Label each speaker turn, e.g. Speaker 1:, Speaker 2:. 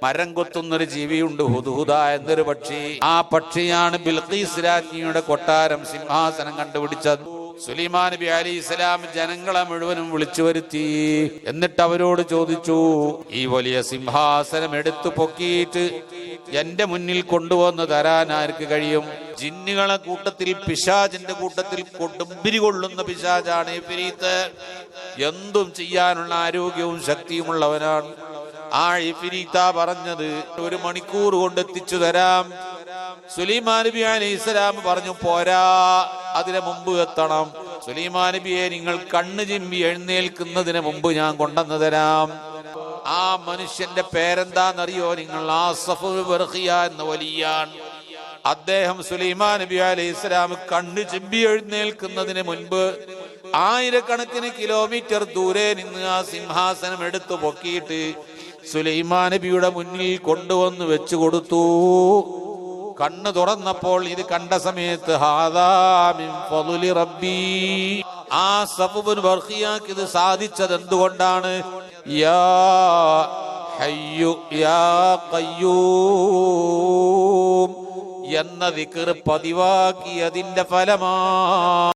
Speaker 1: മരം കൊത്തുന്നൊരു ജീവിയുണ്ട്, ഹുദ്ഹുദ എന്നൊരു പക്ഷി. ആ പക്ഷിയാണ് ബിൽഖീസ് രാജ്ഞിയുടെ കൊട്ടാരം സിംഹാസനം കണ്ടുപിടിച്ചത്. സുലൈമാൻ നബി അലൈഹിസ്സലാം ജനങ്ങളെ മുഴുവനും വിളിച്ചു വരുത്തി. എന്നിട്ട് അവരോട് ചോദിച്ചു, ഈ വലിയ സിംഹാസനം എടുത്തു പൊക്കിയിട്ട് എന്റെ മുന്നിൽ കൊണ്ടുവന്ന് തരാൻ ആർക്ക് കഴിയും? ജിന്നുകളെ കൂട്ടത്തിൽ, പിശാചിന്റെ കൂട്ടത്തിൽ കൊടുമ്പിരി കൊള്ളുന്ന പിശാചാണ് ഇഫ്രീത്ത്. എന്തും ചെയ്യാനുള്ള ആരോഗ്യവും ശക്തിയുമുള്ളവനാണ്. ആ ഇഫ്രീത്ത പറഞ്ഞത് 1 മണിക്കൂർ കൊണ്ട് എത്തിച്ചു തരാം. സുലൈമാൻ നബി അലൈഹിസ്സലാം പറഞ്ഞു, പോരാ, അതിന് മുമ്പ് എത്തണം. സുലൈമാൻ നബിയെ, നിങ്ങൾ കണ്ണ് ചിമ്പി എഴുന്നേൽക്കുന്നതിന് മുമ്പ് ഞാൻ കൊണ്ടുവന്നു തരാം. ആ മനുഷ്യന്റെ പേരെന്താന്നറിയോ നിങ്ങൾ? ആസഫ് ബർഖിയ എന്ന വലിയാണ്. അദ്ദേഹം സുലൈമാൻ നബി അലൈഹിസ്സലാം കണ്ണ് ചിമ്പി എഴുന്നേൽക്കുന്നതിന് മുൻപ് 1000കണക്കിന് കിലോമീറ്റർ ദൂരെ നിന്ന് ആ സിംഹാസനം എടുത്തു പൊക്കിയിട്ട് സുലൈമാൻ നബിയുടെ മുന്നിൽ കൊണ്ടുവന്ന് വെച്ചു കൊടുത്തു. കണ്ണ് തുറന്നപ്പോൾ ഇത് കണ്ട സമയത്ത് ഹാദാ മിൻ ഫളി റബ്ബി, ആ സഫ്ബുൻ ബർഖിയാക്ക് ഇത് സാധിച്ചത് എന്തുകൊണ്ടാണ്? യാ ഹയ്യു യാ ഖയ്യൂം എന്ന ദിക്ർ പതിവാക്കിയതിന്റെ ഫലമാണ്.